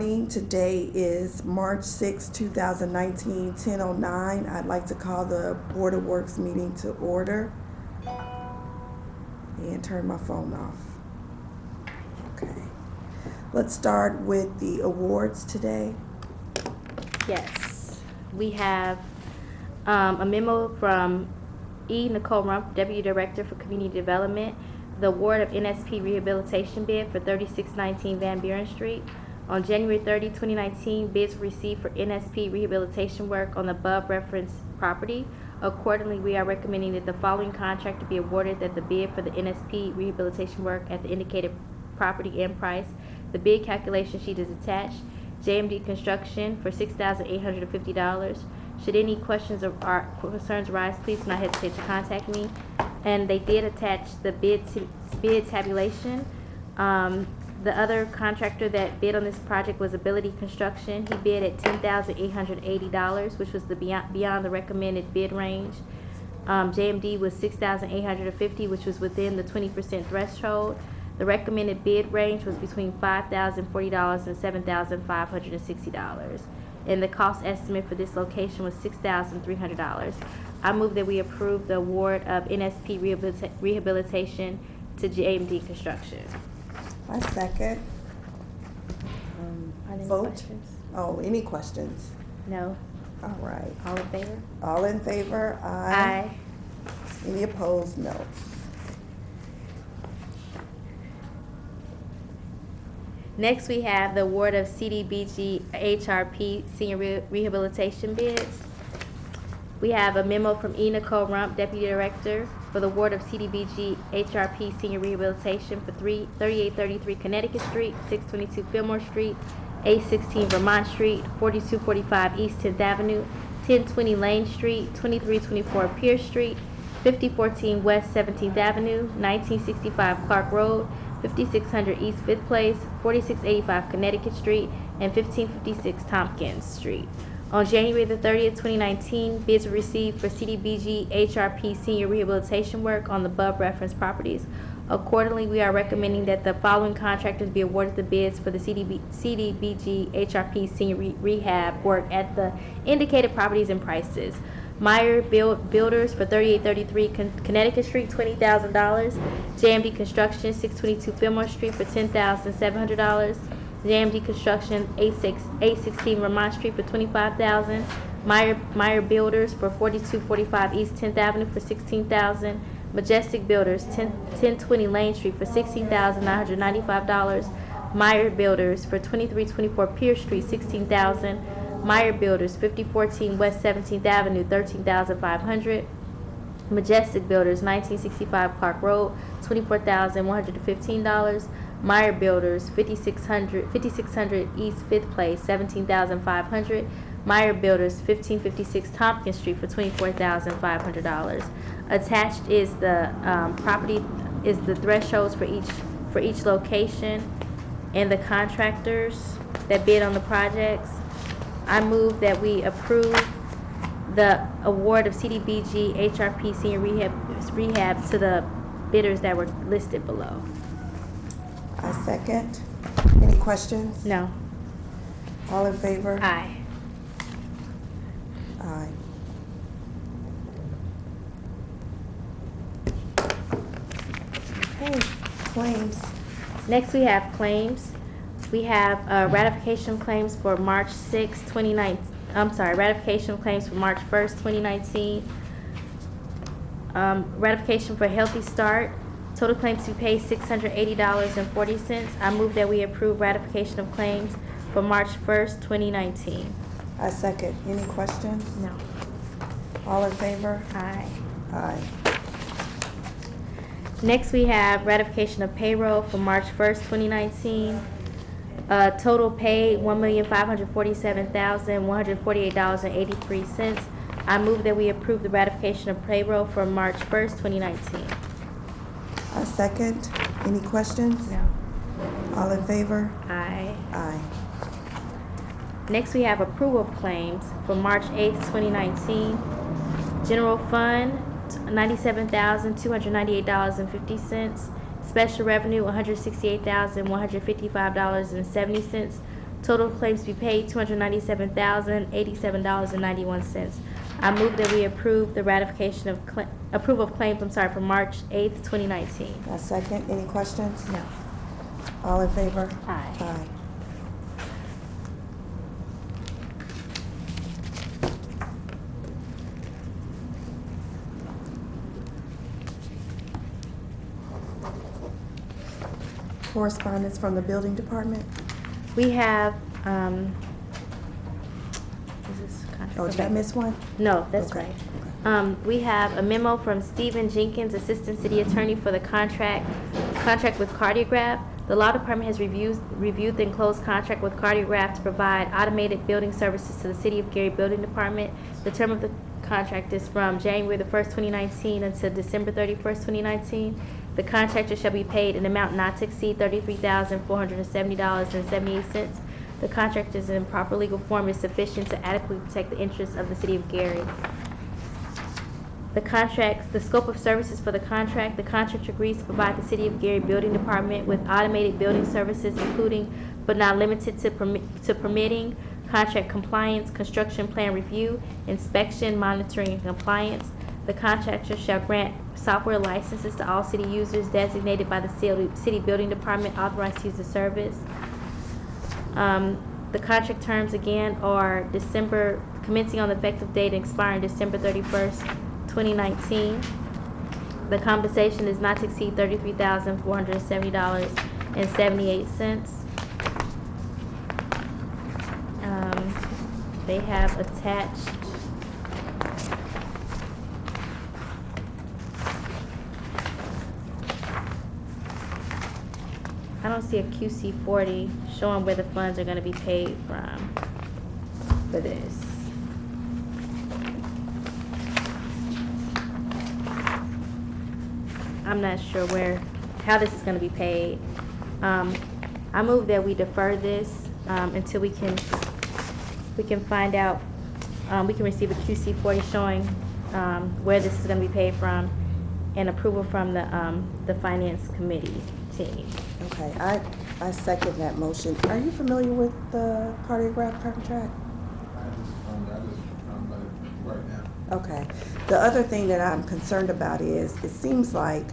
morning. Today is March 6, 2019, 10:09. I'd like to call the Board of Works meeting to order and turn my phone off. Okay. Let's start with the awards today. Yes. We have a memo from E. Nicole Rump, Deputy Director for Community Development, the award of NSP rehabilitation bid for 3619 Van Buren Street. On January 30, 2019, bids were received for NSP rehabilitation work on the above referenced property. Accordingly, we are recommending that the following contractor be awarded that the bid for the NSP rehabilitation work at the indicated property and price. The bid calculation sheet is attached. JMD Construction for $6,850. Should any questions or concerns arise, please do not hesitate to contact me. And they did attach the bid tabulation. The other contractor that bid on this project was Ability Construction. He bid at $10,880, which was the beyond the recommended bid range. JMD was $6,850, which was within the 20% threshold. The recommended bid range was between $5,040 and $7,560. And the cost estimate for this location was $6,300. I move that we approve the award of NSP rehabilitation to JMD Construction. I second. Are there any Vote. questions? Oh, any questions? No. All right. All in favor? All in favor? Aye. Any opposed? No. Next, we have the award of CDBG HRP senior rehabilitation bids. We have a memo from E. Nicole Rump, Deputy Director, for the award of CDBG HRP senior rehabilitation for 3833 Connecticut Street, 622 Fillmore Street, 816 Vermont Street, 4245 East 10th Avenue, 1020 Lane Street, 2324 Pierce Street, 5014 West 17th Avenue, 1965 Clark Road, 5600 East 5th Place, 4685 Connecticut Street, and 1556 Tompkins Street. On January the 30th, 2019, bids were received for CDBG HRP senior rehabilitation work on the above referenced properties. Accordingly, we are recommending that the following contractors be awarded the bids for the CDBG HRP senior rehab work at the indicated properties and prices. Meyer Builders for 3833 Connecticut Street, $20,000. JMD Construction, 622 Fillmore Street for $10,700. JMD Construction, 816 Vermont Street for $25,000. Meyer Builders for 4245 East 10th Avenue for $16,000. Majestic Builders, 1020 Lane Street for $16,995. Meyer Builders for 2324 Pierce Street, $16,000. Meyer Builders, 5014 West 17th Avenue, $13,500. Majestic Builders, 1965 Clark Road, $24,115. Meyer Builders, 5600 East 5th Place, $17,500. Meyer Builders, 1556 Tompkins Street for $24,500. Attached is the the thresholds for each location and the contractors that bid on the projects. I move that we approve the award of CDBG HRP senior rehab to the bidders that were listed below. I second. Any questions? No. All in favor? Aye. Aye. Okay, claims. Next, we have claims. We have ratification claims for March 6, 2019. I'm sorry, ratification claims for March 1st, 2019. Ratification for Healthy Start. Total claims to be paid $680.40. I move that we approve ratification of claims for March 1st, 2019. I second. Any questions? No. All in favor? Aye. Aye. Next, we have ratification of payroll for March 1st, 2019. Total paid $1,547,148.83. I move that we approve the ratification of payroll for March 1st, 2019. I second. Any questions? No. All in favor? Aye. Aye. Next, we have approval of claims for March 8th, 2019. General Fund, $97,298.50. Special Revenue, $168,155.70. Total claims to be paid, $297,087.91. I move that we approve the ratification of approval of claims, for March 8th, 2019. A second. Any questions? No. All in favor? Aye. Aye. Correspondence from the building department? We have, is this contract? Oh, did I miss one? No, that's Okay, right. We have a memo from Stephen Jenkins, Assistant City Attorney, for the contract with Cardiograph. The Law Department has reviewed the enclosed contract with Cardiograph to provide automated building services to the City of Gary Building Department. The term of the contract is from January the 1st, 2019 until December 31st, 2019. The contractor shall be paid an amount not to exceed $33,470.78. The contract is in proper legal form is sufficient to adequately protect the interests of the City of Gary. The scope of services for the contractor agrees to provide the City of Gary Building Department with automated building services, including but not limited to permitting, contract compliance, construction plan review, inspection, monitoring, and compliance. The contractor shall grant software licenses to all city users designated by the City Building Department authorized to use the service. The contract terms again are commencing on the effective date and expiring December 31st, 2019. The compensation is not to exceed $33,470.78. They have attached I don't see a QC40 showing where the funds are going to be paid from for this. I'm not sure how this is going to be paid. I move that we defer this until we can find out. We can receive a QC40 showing where this is going to be paid from, and approval from the Finance Committee team. Okay, I second that motion. Are you familiar with the Cardiograph contract? I just found out right now. Okay. The other thing that I'm concerned about is, it seems like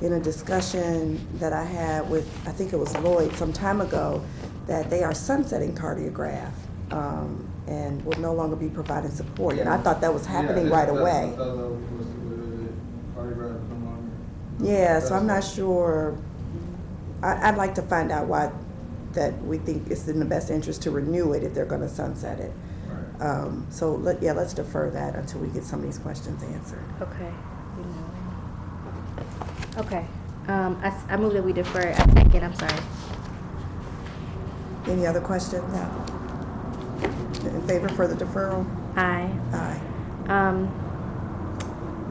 in a discussion that I had with, I think it was Lloyd some time ago, that they are sunsetting Cardiograph and will no longer be providing support. And I thought that was happening right away. Yeah, so I'm not sure. I'd like to find out why that we think it's in the best interest to renew it if they're going to sunset it. Right. So let's defer that until we get some of these questions answered. Okay. Okay. I move that we defer. A second. I'm sorry. Any other questions? No. In favor for the deferral? Aye. Aye.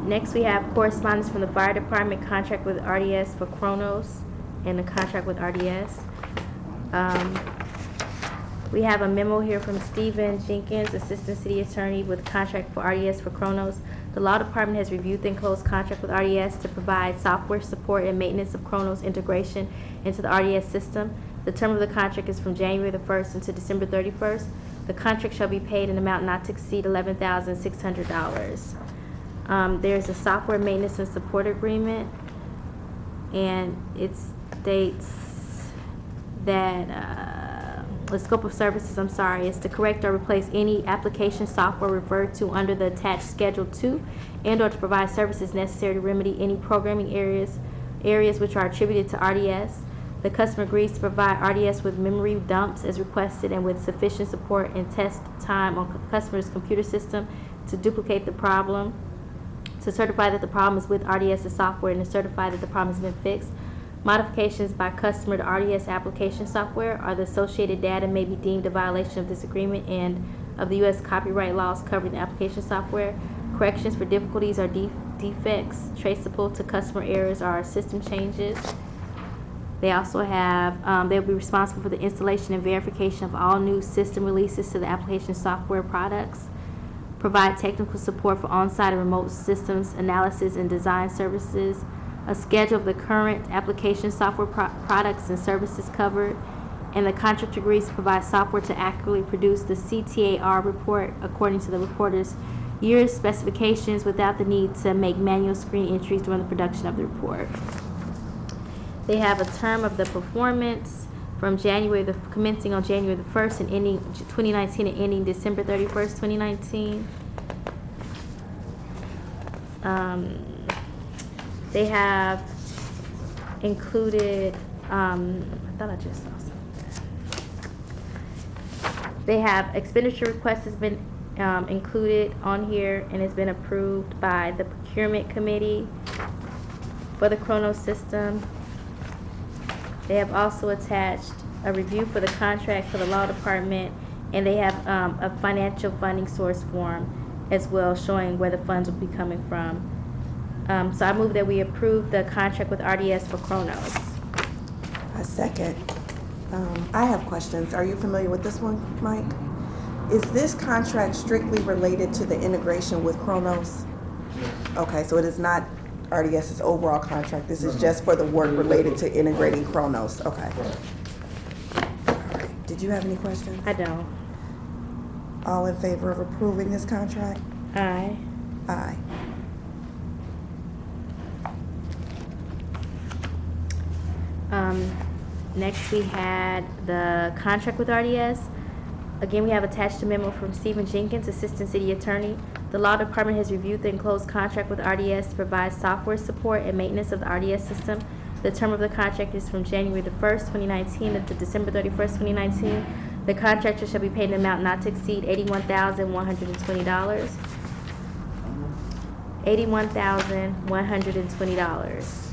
Next, we have correspondence from the Fire Department, contract with RDS for Kronos, and the contract with RDS. We have a memo here from Stephen Jenkins, Assistant City Attorney, with contract for RDS for Kronos. The Law Department has reviewed the enclosed contract with RDS to provide software support and maintenance of Kronos integration into the RDS system. The term of the contract is from January the 1st until December 31st. The contract shall be paid an amount not to exceed $11,600. There's a software maintenance and support agreement, and it states that the scope of services, is to correct or replace any application software referred to under the attached Schedule 2 and or to provide services necessary to remedy any programming areas which are attributed to RDS. The customer agrees to provide RDS with memory dumps as requested and with sufficient support and test time on the customer's computer system to duplicate the problem, to certify that the problem is with RDS's software and to certify that the problem has been fixed. Modifications by customer to RDS application software or the associated data may be deemed a violation of this agreement and of the U.S. copyright laws covering the application software. Corrections for difficulties or defects traceable to customer errors or system changes. They also have, they'll be responsible for the installation and verification of all new system releases to the application software products. Provide technical support for on-site and remote systems analysis and design services. A schedule of the current application software products and services covered, and the contract agrees to provide software to accurately produce the CTAR report according to the reporter's year's specifications without the need to make manual screen entries during the production of the report. They have a term of the performance from commencing on January the 1st and ending 2019 and ending December 31st, 2019. They have included, I thought I just saw something. They have expenditure request has been included on here and has been approved by the procurement committee for the Kronos system. They have also attached a review for the contract for the law department, and they have a financial funding source form as well showing where the funds will be coming from. So I move that we approve the contract with RDS for Kronos. I second. I have questions. Are you familiar with this one, Mike? Is this contract strictly related to the integration with Kronos? Okay, so it is not RDS's overall contract. This is just for the work related to integrating Kronos. Okay. All right. Did you have any questions? I don't. All in favor of approving this contract? Aye. Aye. Next we had the contract with RDS. Again, we have attached a memo from Stephen Jenkins, Assistant City Attorney. The Law Department has reviewed the enclosed contract with RDS to provide software support and maintenance of the RDS system. The term of the contract is from January the 1st, 2019 to December 31st, 2019. The contractor shall be paid an amount not to exceed $81,120. $81,120.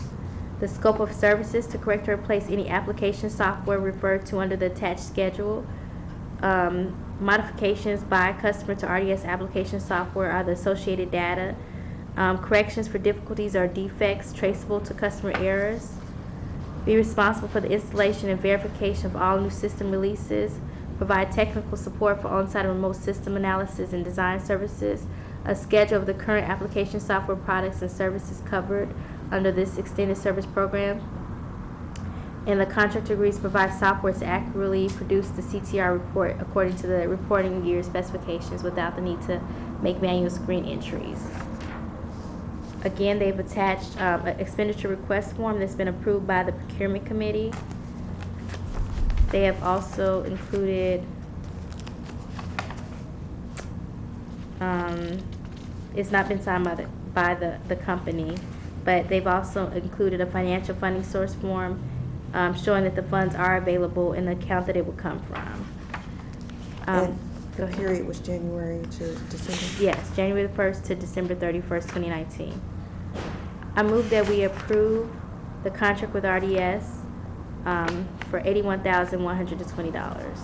The scope of services to correct or replace any application software referred to under the attached schedule. Modifications by customer to RDS application software are the associated data. Corrections for difficulties or defects traceable to customer errors. Be responsible for the installation and verification of all new system releases. Provide technical support for on-site and remote system analysis and design services. A schedule of the current application software products and services covered under this extended service program. And the contract agrees to provide software to accurately produce the CTR report according to the reporting year specifications without the need to make manual screen entries. Again, they've attached an expenditure request form that's been approved by the procurement committee. They have also included it's not been signed by the company, but they've also included a financial funding source form showing that the funds are available in the account that it would come from. And the Go ahead. period was January to December? Yes, January the 1st to December 31st, 2019. I move that we approve the contract with RDS for $81,120.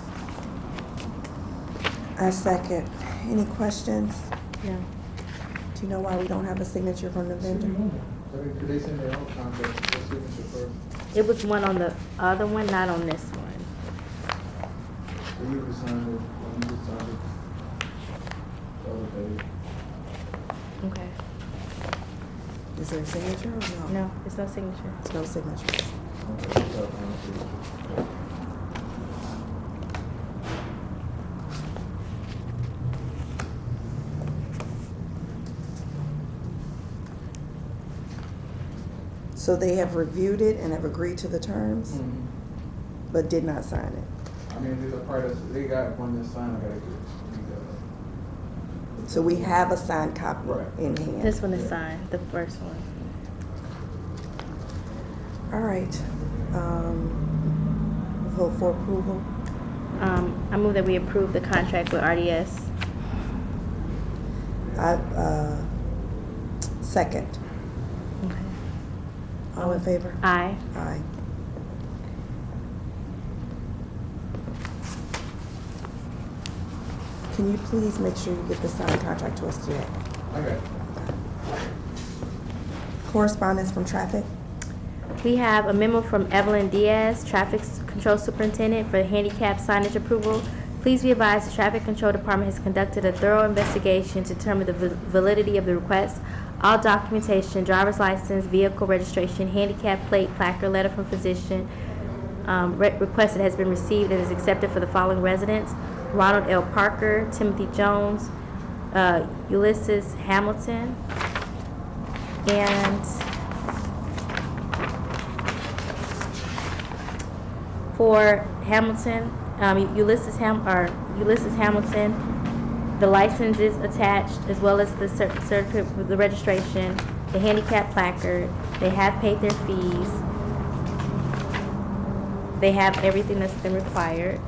I second. Any questions? No. Do you know why we don't have a signature from the vendor? Could they send their own contract, their signature first? It was one on the other one, not on this one. They usually sign it, when you just sign it. The other day. Okay. Is there a signature or no? No, it's no signature. It's no signature. Okay, that's not signature. So they have reviewed it and have agreed to the terms, Mhm. but did not sign it. I mean, there's a part that's, they got one that's signed, I gotta get it. So we have a signed copy Right. in hand. This one is signed, the first one. All right. Vote for approval. I move that we approve the contract with RDS. Second. Okay. All in favor? Aye. Aye. Can you please make sure you get the signed contract to us today? Okay. Correspondence from traffic? We have a memo from Evelyn Diaz, Traffic Control Superintendent, for the handicap signage approval. Please be advised the Traffic Control Department has conducted a thorough investigation to determine the validity of the request. All documentation, driver's license, vehicle registration, handicap plate, placard, letter from physician, request that has been received and is accepted for the following residents: Ronald L. Parker, Timothy Jones, Ulysses Hamilton, and for Hamilton, Ulysses Hamilton, the license is attached, as well as the certificate with the registration, the handicap placard. They have paid their fees. They have everything that's been required.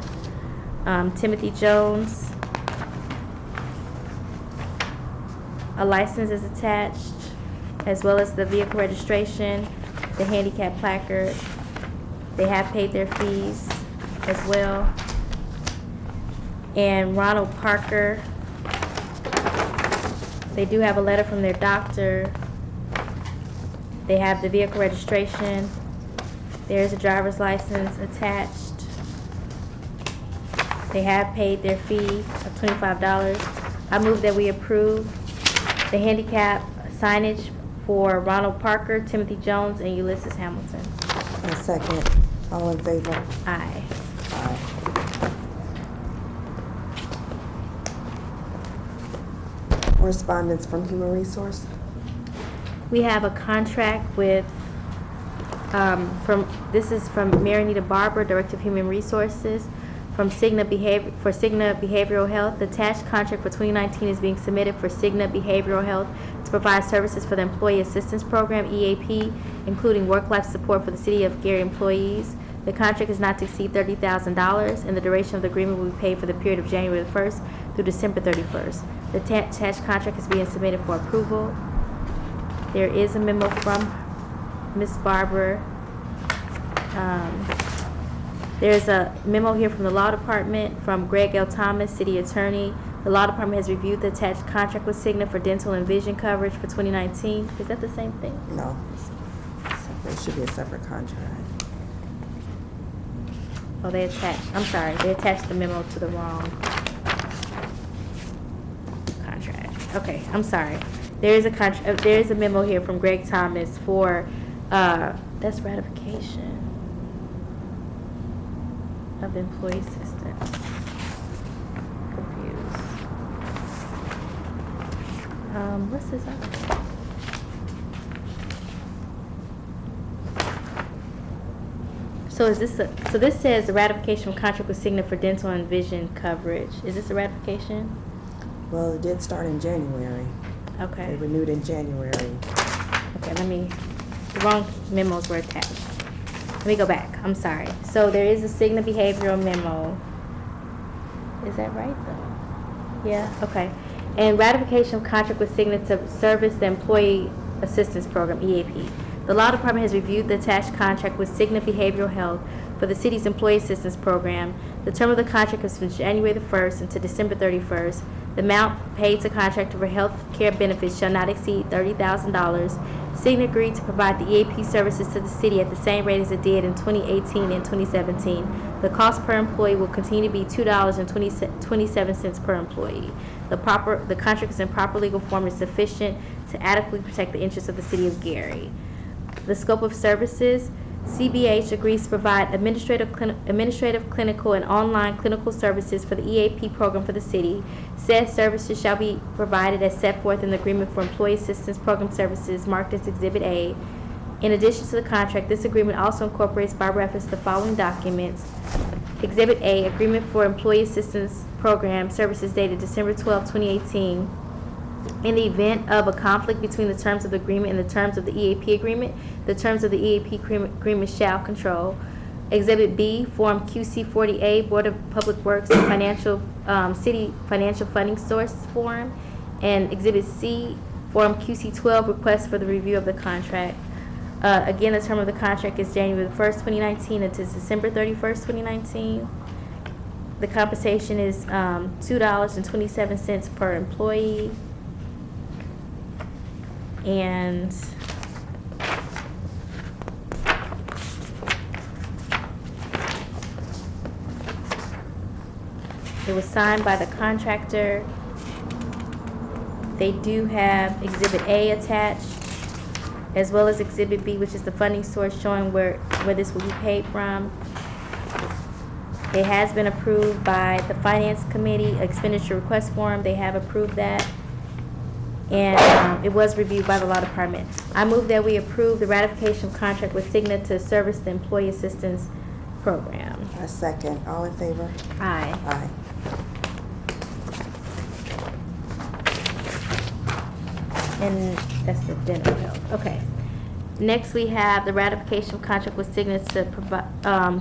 Timothy Jones, a license is attached, as well as the vehicle registration, the handicap placard. They have paid their fees as well. And Ronald Parker, they do have a letter from their doctor. They have the vehicle registration. There's a driver's license attached. They have paid their fee of $25. I move that we approve the handicap signage for Ronald Parker, Timothy Jones, and Ulysses Hamilton. A second. All in favor? Aye. Aye. Correspondence from Human Resource. We have a contract with, this is from Marinita Barber, Director of Human Resources, for Cigna Behavioral Health. The attached contract for 2019 is being submitted for Cigna Behavioral Health to provide services for the Employee Assistance Program, EAP, including work-life support for the City of Gary employees. The contract is not to exceed $30,000, and the duration of the agreement will be paid for the period of January the 1st through December 31st. The attached contract is being submitted for approval. There is a memo from Ms. Barber. There's a memo here from the Law Department from Greg L. Thomas, City Attorney. The Law Department has reviewed the attached contract with Cigna for dental and vision coverage for 2019. Is that the same thing? No. It should be a separate contract. Oh, they attached, I'm sorry, they attached the memo to the wrong contract. Okay, I'm sorry. There is a memo here from Greg Thomas for, that's ratification of employee assistance. Confused. What's this other? So is this so this says the ratification of contract with Cigna for dental and vision coverage. Is this a ratification? Well, it did start in January. Okay. They renewed in January. Okay, the wrong memos were attached. Let me go back. I'm sorry. So there is a Cigna behavioral memo. Is that right though? Yeah, okay. And ratification of contract with Cigna to service the Employee Assistance Program, EAP. The Law Department has reviewed the attached contract with Cigna Behavioral Health for the city's Employee Assistance Program. The term of the contract is from January the 1st until December 31st. The amount paid to contractor for health care benefits shall not exceed $30,000. Cigna agreed to provide the EAP services to the city at the same rate as it did in 2018 and 2017. The cost per employee will continue to be $2.27 per employee. The contract is in proper legal form and sufficient to adequately protect the interests of the city of Gary. The scope of services: CBH agrees to provide administrative, clinical, and online clinical services for the EAP program for the city. Said services shall be provided as set forth in the agreement for Employee Assistance Program services marked as Exhibit A. In addition to the contract, this agreement also incorporates by reference the following documents. Exhibit A, Agreement for Employee Assistance Program services dated December 12, 2018. In the event of a conflict between the terms of the agreement and the terms of the EAP agreement, the terms of the EAP agreement shall control. Exhibit B, Form QC40A, Board of Public Works and City Financial Funding Source Form. And Exhibit C, Form QC12, Request for the Review of the Contract. Again, the term of the contract is January 1st, 2019 until December 31st, 2019. The compensation is $2.27 per employee. And it was signed by the contractor. They do have Exhibit A attached, as well as Exhibit B, which is the funding source showing where this will be paid from. It has been approved by the Finance Committee, expenditure request form, they have approved that. And it was reviewed by the Law Department. I move that we approve the ratification of contract with Cigna to service the Employee Assistance Program. I second. All in favor? Aye. Aye. And that's the dental health. Okay. Next, we have the ratification of contract with Cigna to provide,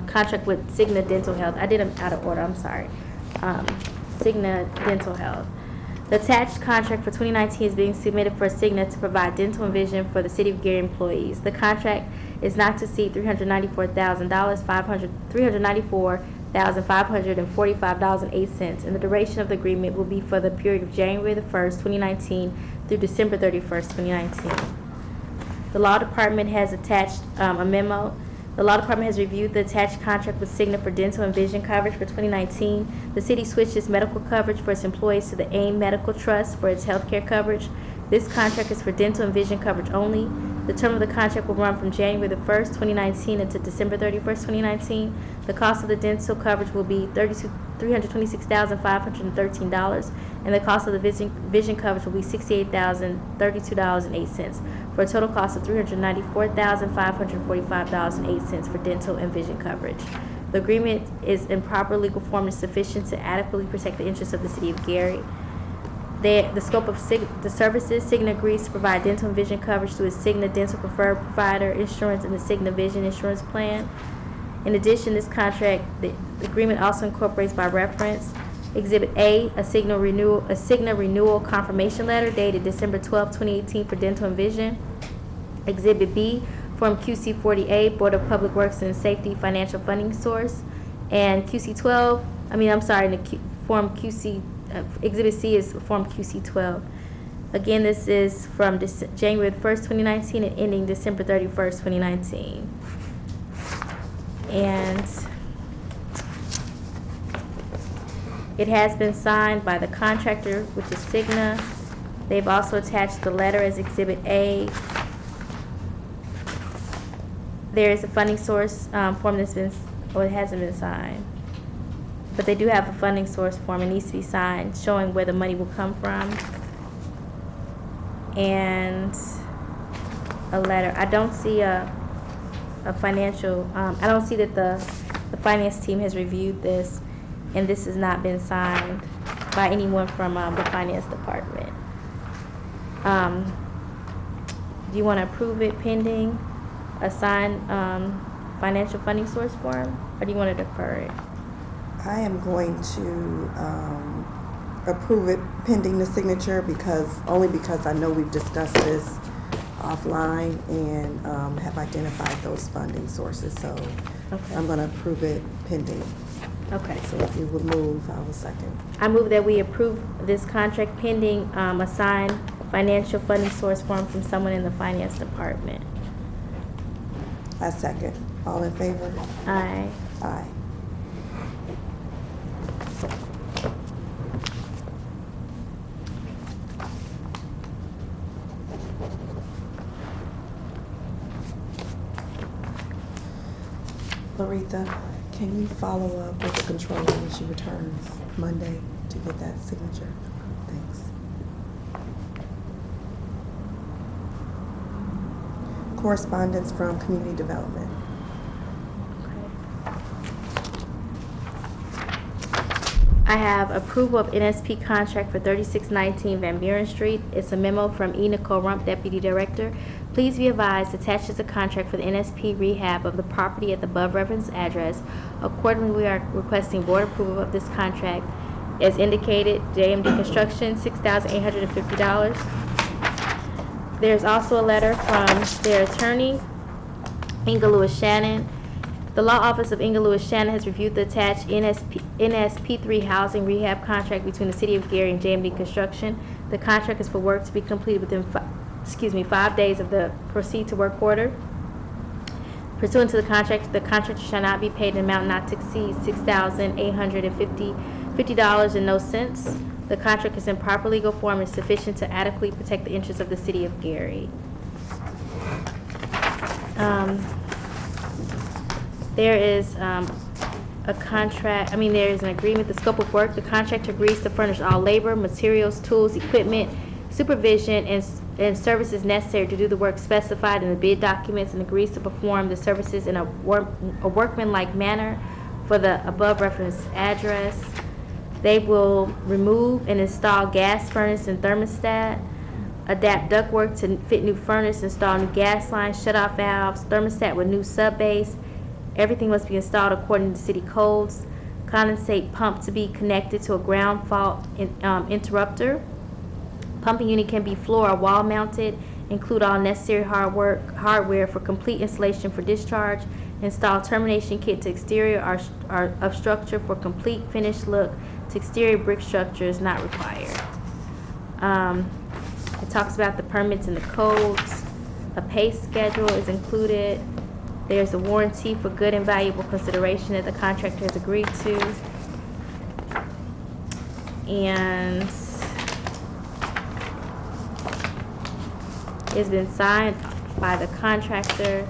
contract with Cigna Dental Health. I did them out of order, I'm sorry. Cigna Dental Health. The attached contract for 2019 is being submitted for Cigna to provide dental and vision for the City of Gary employees. The contract is not to exceed $394,000, $394,545.08, and the duration of the agreement will be for the period of January the 1st, 2019 through December 31st, 2019. The Law Department has attached a memo. The Law Department has reviewed the attached contract with Cigna for dental and vision coverage for 2019. The city switched its medical coverage for its employees to the AIM Medical Trust for its health care coverage. This contract is for dental and vision coverage only. The term of the contract will run from January the 1st, 2019 until December 31st, 2019. The cost of the dental coverage will be $326,513, and the cost of the vision coverage will be $68,032.08, for a total cost of $394,545.08 for dental and vision coverage. The agreement is in proper legal form and sufficient to adequately protect the interests of the City of Gary. The scope of the services, Cigna agrees to provide dental and vision coverage through its Cigna Dental Preferred Provider Insurance and the Cigna Vision Insurance Plan. In addition, this contract, the agreement also incorporates by reference Exhibit A, a Cigna renewal confirmation letter dated December 12, 2018 for dental and vision. Exhibit B, Form QC-40A, Board of Public Works and Safety Financial Funding Source. And Form QC, Exhibit C is Form QC-12. Again, this is from January 1st, 2019 and ending December 31st, 2019. And it has been signed by the contractor, which is Cigna. They've also attached the letter as Exhibit A. There is a funding source form that's been, or it hasn't been signed. But they do have a funding source form. It needs to be signed, showing where the money will come from. And a letter. I don't see a financial, I don't see that the finance team has reviewed this, and this has not been signed by anyone from the finance department. Do you want to approve it pending a signed financial funding source form, or do you want to defer it? I am going to approve it pending the signature because I know we've discussed this offline and have identified those funding sources. So Okay. I'm going to approve it pending. Okay. So if you would move, I will second. I move that we approve this contract pending a signed financial funding source form from someone in the finance department. I second. All in favor? Aye. Aye. Laretha, can you follow up with the controller when she returns Monday to get that signature? Thanks. Correspondence from Community Development. I have approval of NSP contract for 3619 Van Buren Street. It's a memo from E. Nicole Rump, Deputy Director. Please be advised, attached is a contract for the NSP rehab of the property at the above referenced address. Accordingly, we are requesting board approval of this contract. As indicated, JMD Construction, $6,850. There's also a letter from their attorney, Inga Lewis Shannon. The Law Office of Inga Lewis Shannon has reviewed the attached NSP3 housing rehab contract between the City of Gary and JMD Construction. The contract is for work to be completed within 5 days of the proceed to work order. Pursuant to the contractor shall not be paid an amount not to exceed $6,850 and no cents. The contract is in proper legal form and sufficient to adequately protect the interests of the City of Gary. There is a contract, there is an agreement, the scope of work, the contractor agrees to furnish all labor, materials, tools, equipment, supervision, and services necessary to do the work specified in the bid documents, and agrees to perform the services in a workmanlike manner for the above referenced address. They will remove and install gas furnace and thermostat, adapt ductwork to fit new furnace, install new gas lines, shut-off valves, thermostat with new sub-base. Everything must be installed according to city codes. Condensate pump to be connected to a ground fault interrupter. Pumping unit can be floor or wall mounted. Include all necessary hardware for complete installation for discharge. Install termination kit to exterior or of structure for complete finished look to exterior brick structure is not required. It talks about the permits and the codes. A pay schedule is included. There's a warranty for good and valuable consideration that the contractor has agreed to. And it's been signed by the contractor.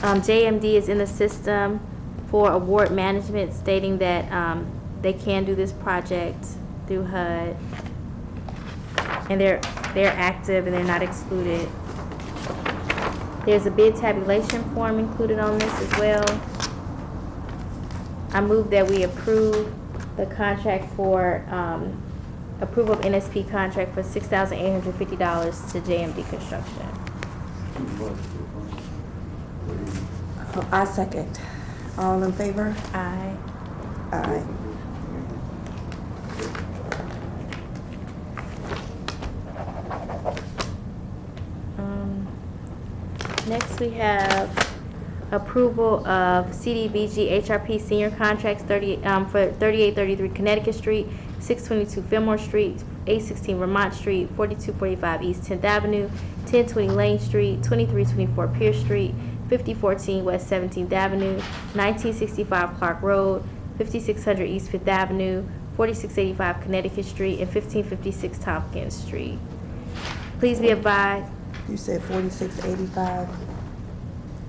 JMD is in the system for award management, stating that they can do this project through HUD, and they're active and they're not excluded. There's a bid tabulation form included on this as well. I move that we approve the contract for approval of NSP contract for $6,850 to JMD Construction. I second. All in favor? Aye. Aye. Next we have approval of CDBG HRP senior contracts for 3833 Connecticut Street, 622 Fillmore Street, 816 Vermont Street, 4245 East 10th Avenue, 1020 Lane Street, 2324 Pierce Street, 5014 West 17th Avenue, 1965 Clark Road, 5600 East 5th Avenue, 4685 Connecticut Street, and 1556 Tompkins Street. Please be advised. You said 4685?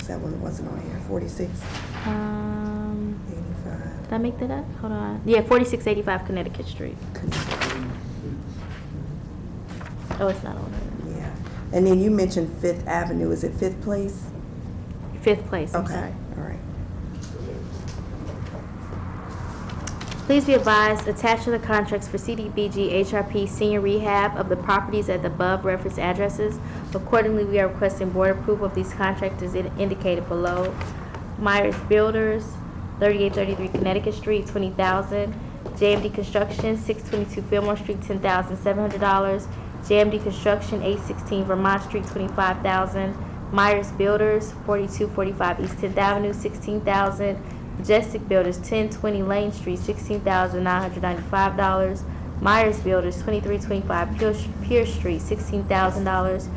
Is that one that wasn't on here? 4685. Did I make that up? Hold on. Yeah, 4685 Connecticut Street. Oh, it's not on there. Yeah. And then you mentioned 5th Avenue. Is it 5th Place? 5th Place, I'm Okay. sorry. All right. Please be advised, attached to the contracts for CDBG HRP senior rehab of the properties at the above referenced addresses. Accordingly, we are requesting board approval of these contracts as indicated below. Myers Builders, 3833 Connecticut Street, $20,000. JMD Construction, 622 Fillmore Street, $10,700. JMD Construction, 816 Vermont Street, $25,000. Myers Builders, 4245 East 10th Avenue, $16,000. Majestic Builders, 1020 Lane Street, $16,995. Myers Builders, 2325 Pierce Street, $16,000.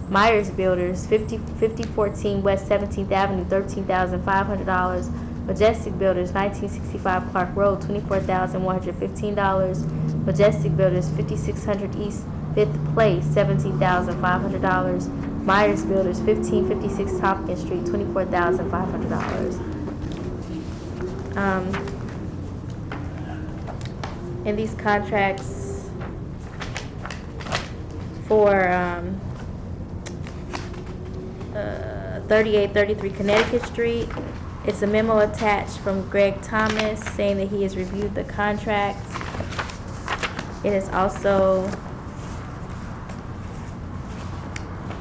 Myers Builders, 5014 West 17th Avenue, $13,500. Majestic Builders, 1965 Clark Road, $24,115. Majestic Builders, 5600 East 5th Place, $17,500. Myers Builders, 1556 Tompkins Street, $24,500. And these contracts for 3833 Connecticut Street, it's a memo attached from Greg Thomas saying that he has reviewed the contract. It has also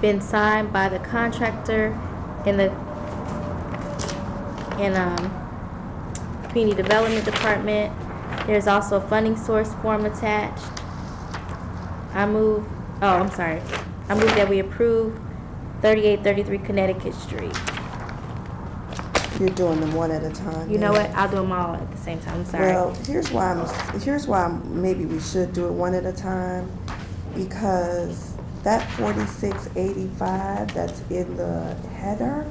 been signed by the contractor in the Community Development Department. There's also a funding source form attached. I move that we approve 3833 Connecticut Street. You're doing them one at a time. You know yeah. what? I'll do them all at the same time. I'm sorry. Well, here's why maybe we should do it one at a time, because that 4685 that's in the header,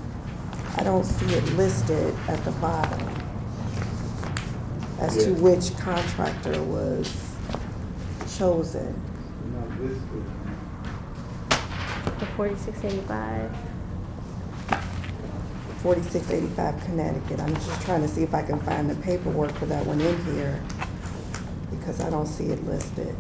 I don't see it listed at the bottom as to which contractor was chosen. Not listed. The 4685. 4685 Connecticut. I'm just trying to see if I can find the paperwork for that one in here, because I don't see it listed.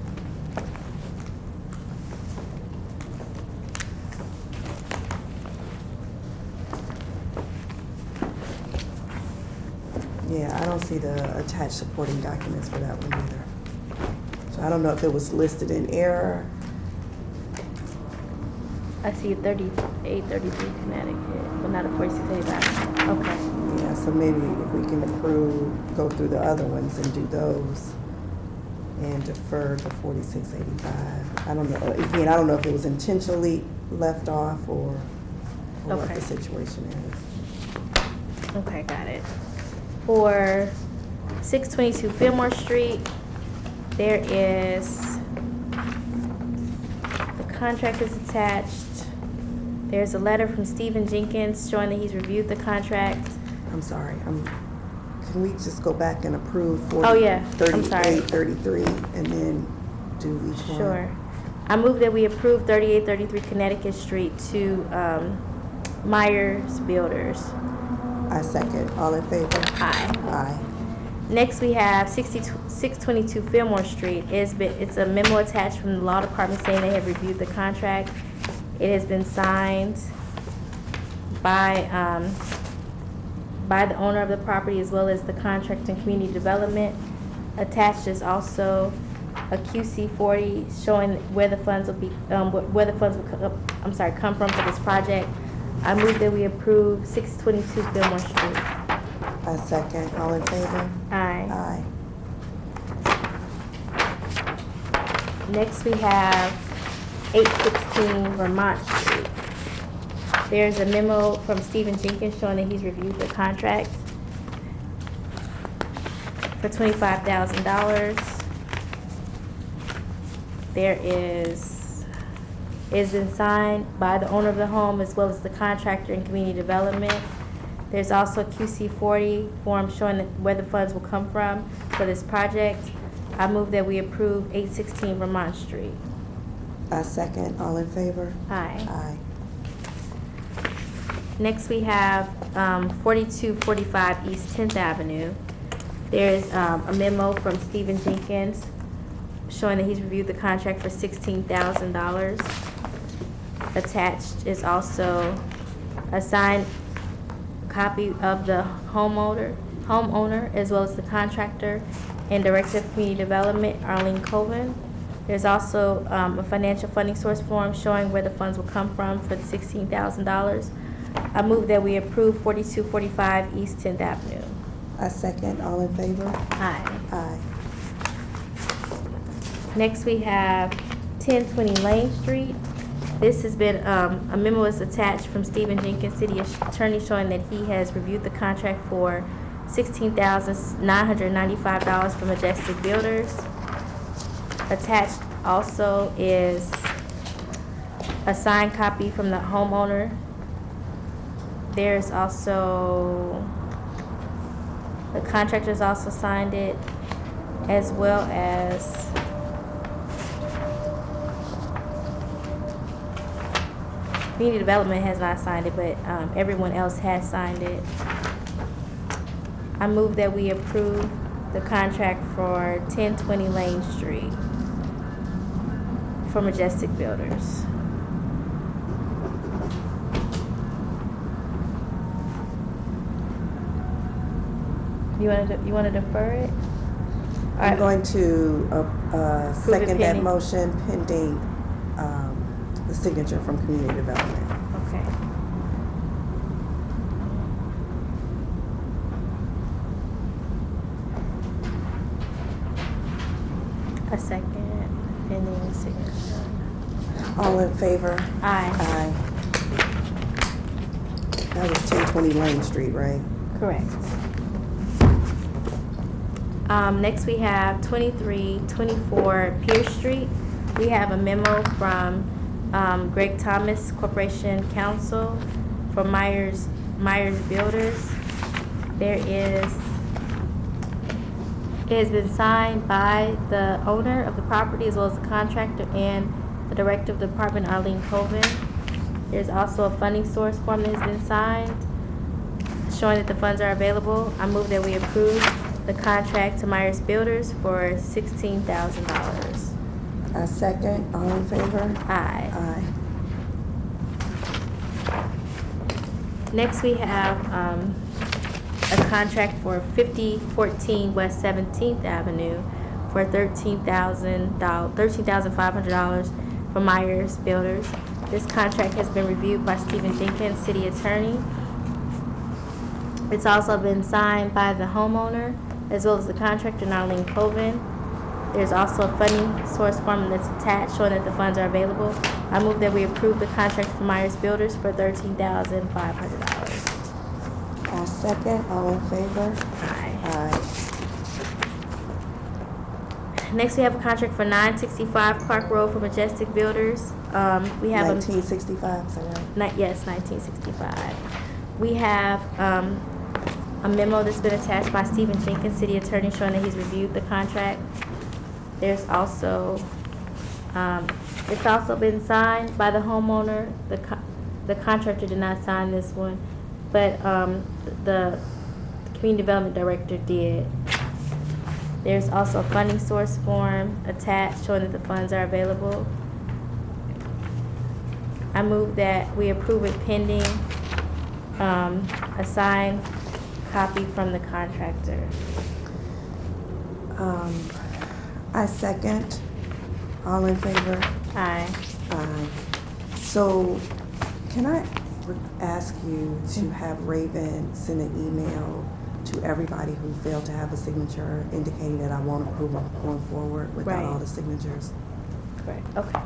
Yeah, I don't see the attached supporting documents for that one either. So I don't know if it was listed in error. I see 3833 Connecticut, but not a 4685. Okay. Yeah, so maybe if we can approve, go through the other ones and do those and defer the 4685. I don't know, again, I don't know if it was intentionally left off or what Okay. the situation is. Okay, got it. For 622 Fillmore Street, there is, the contract is attached. There's a letter from Stephen Jenkins showing that he's reviewed the contract. I'm sorry, can we just go back and approve Oh, yeah, I'm sorry. 3833 and then do each one? Sure. I move that we approve 3833 Connecticut Street to Myers Builders. I second. All in favor? Aye. Aye. Next, we have 622 Fillmore Street. It's a memo attached from the law department saying they have reviewed the contract. It has been signed by the owner of the property as well as the contractor and community development. Attached is also a QC40 showing where the funds will be, where the funds will come from for this project. I move that we approve 622 Fillmore Street. I second. All in favor? Aye. Aye. Next, we have 816 Vermont Street. There's a memo from Stephen Jenkins showing that he's reviewed the contract for $25,000. It's been signed by the owner of the home as well as the contractor and community development. There's also a QC40 form showing where the funds will come from for this project. I move that we approve 816 Vermont Street. I second. All in favor? Aye. Aye. Next, we have 4245 East 10th Avenue. There's a memo from Stephen Jenkins showing that he's reviewed the contract for $16,000. Attached is also a signed copy of the homeowner as well as the contractor and director of community development, Arlene Coven. There's also a financial funding source form showing where the funds will come from for the $16,000. I move that we approve 4245 East 10th Avenue. I second. All in favor? Aye. Aye. Next, we have 1020 Lane Street. This has been, a memo is attached from Stephen Jenkins, city attorney, showing that he has reviewed the contract for $16,995 from Majestic Builders. Attached also is a signed copy from the homeowner. There's also, the contractors also signed it, as well as community development has not signed it, but everyone else has signed it. I move that we approve the contract for 1020 Lane Street for Majestic Builders. You want to defer it? All I'm right. going to second that pending. motion pending the signature from community development. Okay. A second, pending signature. All in favor? Aye. Aye. That was 1020 Lane Street, right? Correct. Next, we have 2324 Pierce Street. We have a memo from Greg Thomas Corporation Counsel for Myers Builders. It has been signed by the owner of the property as well as the contractor and the director of the department, Arlene Coven. There's also a funding source form that has been signed. showing that the funds are available. I move that we approve the contract to Myers Builders for $16,000. I second. All in favor? Aye. Aye. Next, we have a contract for 5014 West 17th Avenue for $13,500 from Myers Builders. This contract has been reviewed by Stephen Jenkins, City Attorney. It's also been signed by the homeowner as well as the contractor, Narlene Colvin. There's also a funding source form that's attached showing that the funds are available. I move that we approve the contract for Myers Builders for $13,500. I second. All in favor? Aye. Aye. Next, we have a contract for 965 Clark Road for Majestic Builders. We have 1965, is that right? Yes, 1965. We have a memo that's been attached by Stephen Jenkins, City Attorney, showing that he's reviewed the contract. There's also, it's also been signed by the homeowner. The contractor did not sign this one, but the Community Development Director did. There's also a funding source form attached showing that the funds are available. I move that we approve it pending a signed copy from the contractor. I second. All in favor? Aye. Aye. So, can I ask you to have Raven send an email to everybody who failed to have a signature indicating that I won't approve them going forward without Right. all the signatures? Correct. Okay.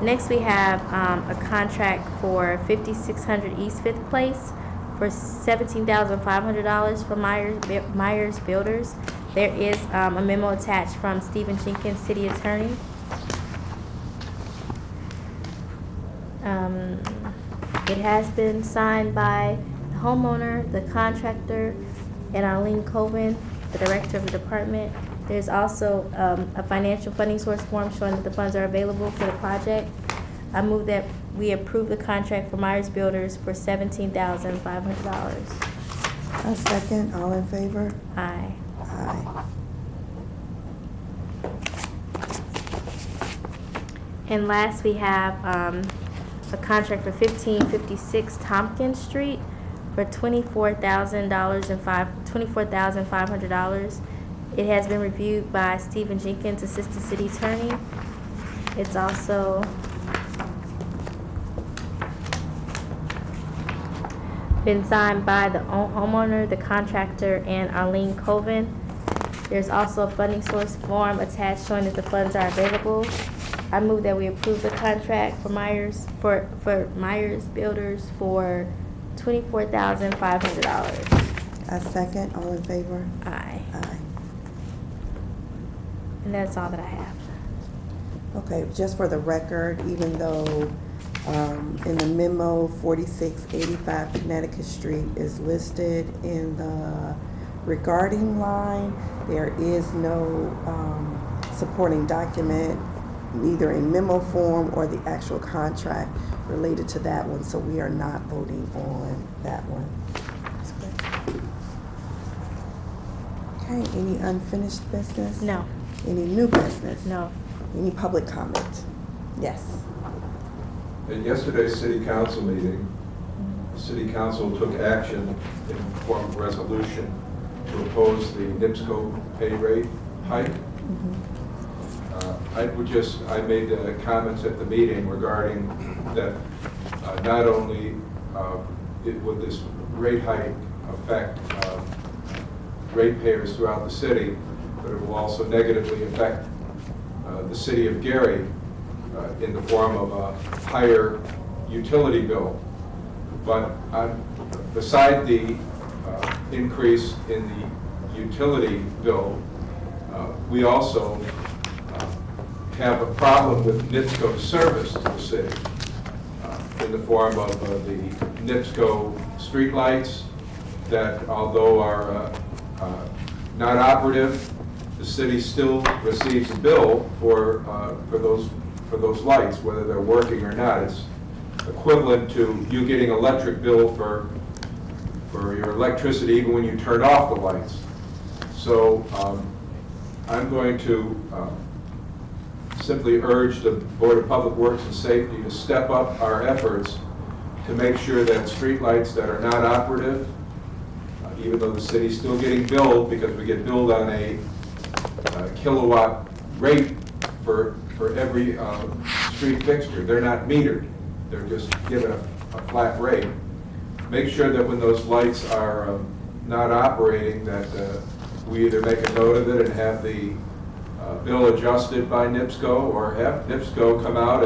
Next, we have a contract for 5600 East 5th Place for $17,500 from Myers Builders. There is a memo attached from Stephen Jenkins, City Attorney. It has been signed by the homeowner, the contractor, and Arlene Colvin, the director of the department. There's also a financial funding source form showing that the funds are available for the project. I move that we approve the contract for Myers Builders for $17,500. I second. All in favor? Aye. Aye. And last, we have a contract for 1556 Tompkins Street for $24,500. It has been reviewed by Stephen Jenkins, Assistant City Attorney. It's also been signed by the homeowner, the contractor, and Arlene Colvin. There's also a funding source form attached showing that the funds are available. I move that we approve the contract for Myers Builders for $24,500. I second. All in favor? Aye. Aye. And that's all that I have. Okay, just for the record, even though in the memo 4685 Connecticut Street is listed in the regarding line, there is no supporting document, either in memo form or the actual contract related to that one, so we are not voting on that one. Okay, any unfinished business? No. Any new business? No. Any public comment? Yes. At yesterday's city council meeting, the city council took action in the form of resolution to oppose the NIPSCO pay rate hike. I made comments at the meeting regarding that not only would this rate hike affect ratepayers throughout the city, but it will also negatively affect the city of Gary in the form of a higher utility bill. But beside the increase in the utility bill, we also have a problem with NIPSCO's service to the city. In the form of the NIPSCO streetlights that although are not operative, the city still receives a bill for those lights, whether they're working or not. It's equivalent to you getting an electric bill for your electricity even when you turn off the lights. So I'm going to simply urge the Board of Public Works and Safety to step up our efforts to make sure that streetlights that are not operative, even though the city's still getting billed, because we get billed on a kilowatt rate for every street fixture. They're not metered. They're just given a flat rate. Make sure that when those lights are not operating, that we either make a note of it and have the bill adjusted by NIPSCO, or have NIPSCO come out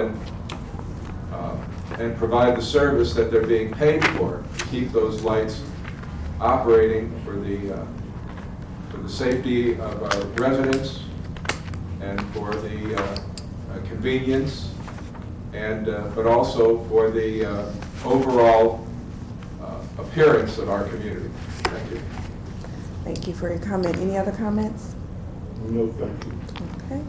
and provide the service that they're being paid for to keep those lights operating for the safety of our residents and for the convenience, and but also for the overall appearance of our community. Thank you. Thank you for your comment. Any other comments? No, thank you. Okay.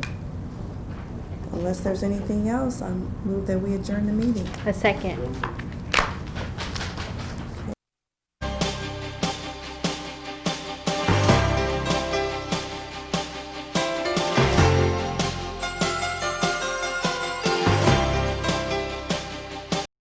Unless there's anything else, I move that we adjourn the meeting. A second.